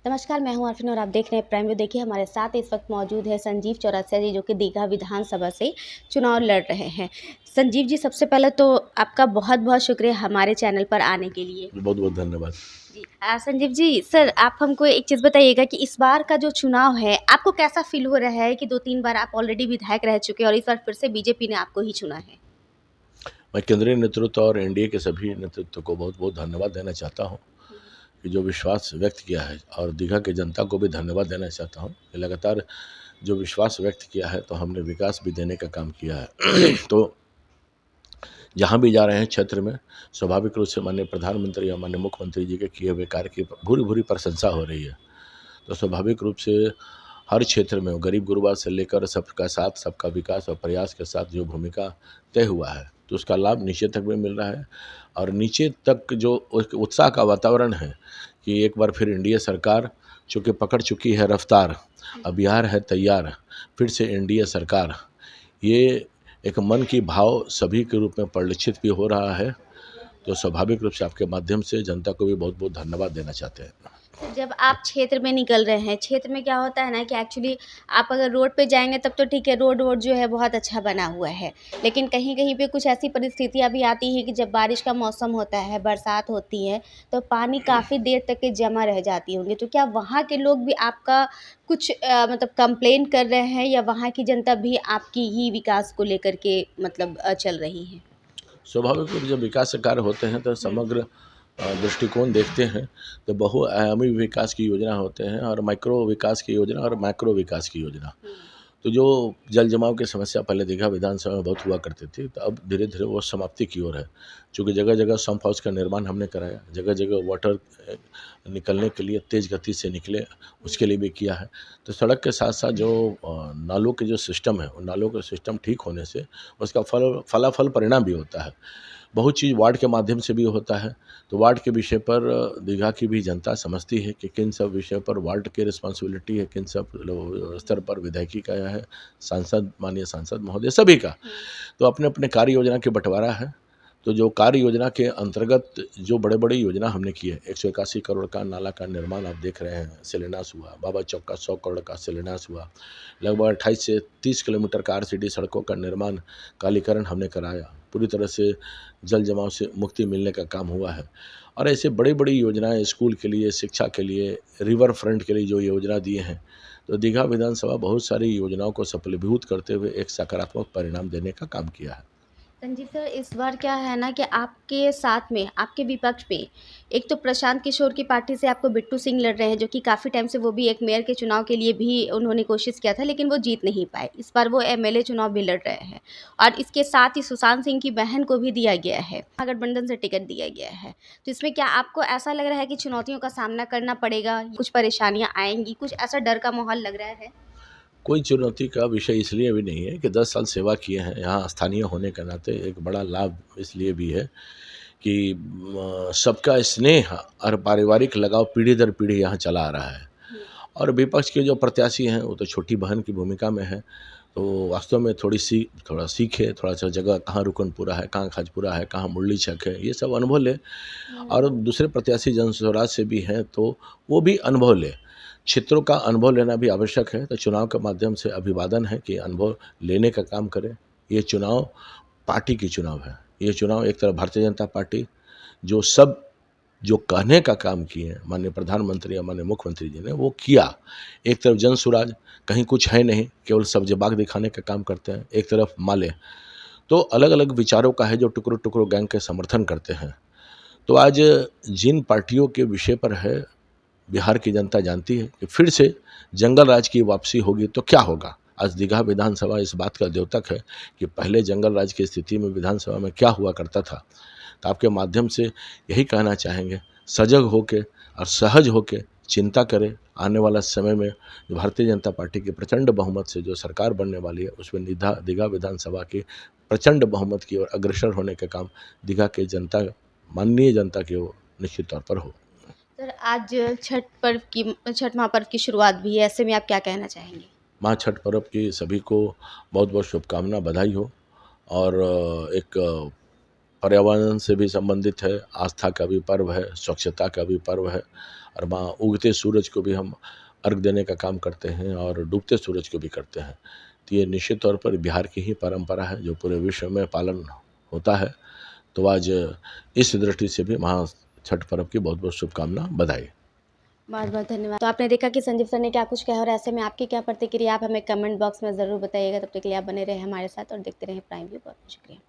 नमस्कार, मैं हूं आरफिन और आप देख रहे हैं प्राइम व्यू। देखिए, हमारे साथ इस वक्त मौजूद है संजीव चौरसिया जी, जो कि दीघा विधानसभा से चुनाव लड़ रहे हैं। संजीव जी, सबसे पहले तो आपका बहुत-बहुत शुक्रिया हमारे चैनल पर आने के लिए। बहुत-बहुत धन्यवाद। जी, संजीव जी, सर आप हमको एक चीज़ बताइएगा कि इस बार का जो चुनाव है, आपको कैसा फ़ील हो रहा है कि 2-3 बार आप ऑलरेडी विधायक रह चुके हैं और इस बार फिर से बीजेपी ने आपको ही चुना है? मैं केंद्रीय नेतृत्व और एनडीए के सभी नेतृत्व को बहुत-बहुत धन्यवाद देना चाहता हूँ कि जो विश्वास व्यक्त किया है, और दीघा की जनता को भी धन्यवाद देना चाहता हूँ कि लगातार जो विश्वास व्यक्त किया है, तो हमने विकास भी देने का काम किया है। तो जहाँ भी जा रहे हैं क्षेत्र में, स्वाभाविक रूप से माननीय प्रधानमंत्री या माननीय मुख्यमंत्री जी के किए हुए कार्य की भूरि-भूरि प्रशंसा हो रही है। तो स्वाभाविक रूप से हर क्षेत्र में गरीब गुरबा से लेकर सबका साथ, सबका विकास और प्रयास के साथ जो भूमिका तय हुआ है, तो उसका लाभ नीचे तक भी मिल रहा है। और नीचे तक जो एक उत्साह का वातावरण है कि एक बार फिर एनडीए सरकार चूँकि पकड़ चुकी है रफ्तार, अब बिहार है तैयार, फिर से एनडीए सरकार, ये एक मन की भाव सभी के रूप में परिलक्षित भी हो रहा है। तो स्वाभाविक रूप से आपके माध्यम से जनता को भी बहुत-बहुत धन्यवाद देना चाहते हैं। सर, जब आप क्षेत्र में निकल रहे हैं, क्षेत्र में क्या होता है ना कि एक्चुअली आप अगर रोड पे जाएँगे तब तो ठीक है, रोड वोड जो है बहुत अच्छा बना हुआ है। लेकिन कहीं-कहीं पे कुछ ऐसी परिस्थितियाँ भी आती हैं कि जब बारिश का मौसम होता है, बरसात होती है, तो पानी काफ़ी देर तक के जमा रह जाती होंगी। तो क्या वहाँ के लोग भी आपका कुछ मतलब कंप्लेन कर रहे हैं या वहाँ की जनता भी आपकी ही विकास को लेकर के मतलब चल रही है? स्वाभाविक रूप से जब विकास के कार्य होते हैं तो हुँ। समग्र दृष्टिकोण देखते हैं, तो बहुआयामी विकास की योजना होते हैं, और माइक्रो विकास की योजना और मैक्रो विकास की योजना। हुँ। तो जो जल जमाव की समस्या पहले दीघा विधानसभा में बहुत हुआ करती थी, तो अब धीरे धीरे वो समाप्ति की ओर है। चूँकि जगह जगह सम्प हाउस का निर्माण हमने कराया, जगह जगह वाटर निकलने के लिए तेज़ गति से निकले, उसके लिए भी किया है। तो सड़क के साथ साथ जो नालों के जो सिस्टम है, उन नालों का सिस्टम ठीक होने से उसका फलाफल परिणाम भी होता है। बहुत चीज़ वार्ड के माध्यम से भी होता है। तो वार्ड के विषय पर दीघा की भी जनता समझती है कि किन सब विषय पर वार्ड की रिस्पॉन्सिबिलिटी है, किन सब स्तर पर विधायकी का है, सांसद, माननीय सांसद महोदय सभी का। हुँ। तो अपने-अपने कार्य योजना के बँटवारा है। तो जो कार्य योजना के अंतर्गत जो बड़े-बड़ी योजना हमने की है, 181 करोड़ का नाला का निर्माण आप देख रहे हैं, शिलान्यास हुआ। बाबा चौक का 100 करोड़ का शिलान्यास हुआ। लगभग 28 से 30 किलोमीटर का आरसीडी सड़कों का निर्माण, कालीकरण हमने कराया। पूरी तरह से जल जमाव से मुक्ति मिलने का काम हुआ है। और ऐसे बड़ी-बड़ी योजनाएँ स्कूल के लिए, शिक्षा के लिए, रिवर फ्रंट के लिए जो योजना दिए हैं, तो दीघा विधानसभा बहुत सारी योजनाओं को सफलीभूत करते हुए एक सकारात्मक परिणाम देने का काम किया है। संजीव सर, इस बार क्या है ना कि आपके साथ में, आपके विपक्ष में, एक तो प्रशांत किशोर की पार्टी से आपको बिट्टू सिंह लड़ रहे हैं, जो कि काफ़ी टाइम से वो भी एक मेयर के चुनाव के लिए भी उन्होंने कोशिश किया था, लेकिन वो जीत नहीं पाए। इस बार वो एमएलए चुनाव भी लड़ रहे हैं और इसके साथ ही सुशांत सिंह की बहन को भी दिया गया है, महागठबंधन से टिकट दिया गया है। तो इसमें क्या आपको ऐसा लग रहा है कि चुनौतियों का सामना करना पड़ेगा, कुछ परेशानियाँ आएँगी, कुछ ऐसा डर का माहौल लग रहा है? कोई चुनौती का विषय इसलिए भी नहीं है कि 10 साल सेवा किए हैं, यहाँ स्थानीय होने के नाते एक बड़ा लाभ इसलिए भी है कि सबका स्नेह और पारिवारिक लगाव पीढ़ी दर पीढ़ी यहाँ चला आ रहा है। हुँ। और विपक्ष के जो प्रत्याशी हैं, वो तो छोटी बहन की भूमिका में है। तो वास्तव में थोड़ा सीखे, थोड़ा-सा जगह कहाँ रुकनपुरा है, कहाँ खाजपुरा है, कहाँ मुरली छक है, ये सब अनुभव लें। हुँ। और दूसरे प्रत्याशी जन स्वराज से भी हैं, तो वो भी अनुभव लें। क्षेत्रों का अनुभव लेना भी आवश्यक है, तो चुनाव के माध्यम से अभिवादन है कि अनुभव लेने का काम करें। ये चुनाव पार्टी की चुनाव है। ये चुनाव एक तरफ भारतीय जनता पार्टी जो कहने का काम किए हैं माननीय प्रधानमंत्री या माननीय मुख्यमंत्री जी ने, वो किया। एक तरफ जन सुराज, कहीं कुछ है नहीं, केवल सब्ज़ी-बाग दिखाने का काम करते हैं। एक तरफ माले, तो अलग-अलग विचारों का है जो टुकड़ों-टुकड़ों गैंग के समर्थन करते हैं। तो आज जिन पार्टियों के विषय पर है, बिहार की जनता जानती है कि फिर से जंगल राज की वापसी होगी तो क्या होगा। आज दीघा विधानसभा इस बात का द्योतक है कि पहले जंगल राज की स्थिति में विधानसभा में क्या हुआ करता था। तो आपके माध्यम से यही कहना चाहेंगे, सजग होके और सहज होके चिंता करें। आने वाला समय में जो भारतीय जनता पार्टी की प्रचंड बहुमत से जो सरकार बनने वाली है, उसमें दीघा विधानसभा की प्रचंड बहुमत की ओर अग्रसर होने का काम दीघा के जनता, माननीय जनता की ओर निश्चित तौर पर हो। सर, आज छठ महापर्व की शुरुआत भी है, ऐसे में आप क्या कहना चाहेंगे? माँ छठ पर्व की सभी को बहुत बहुत शुभकामना, बधाई हो। और एक पर्यावरण से भी संबंधित है, आस्था का भी पर्व है, स्वच्छता का भी पर्व है और माँ उगते सूरज को भी हम अर्घ देने का काम करते हैं और डूबते सूरज को भी करते हैं। तो ये निश्चित तौर पर बिहार की ही परंपरा है जो पूरे विश्व में पालन होता है। तो आज इस दृष्टि से भी महा छठ पर्व की बहुत-बहुत शुभकामना, बधाई। बहुत-बहुत धन्यवाद। तो आपने देखा कि संजीव सर ने क्या कुछ कहा और ऐसे में आपकी क्या प्रतिक्रिया, आप हमें कमेंट बॉक्स में ज़रूर बताइएगा। तब तक के लिए आप बने रहें हमारे साथ और देखते रहें प्राइम व्यू। बहुत-बहुत शुक्रिया।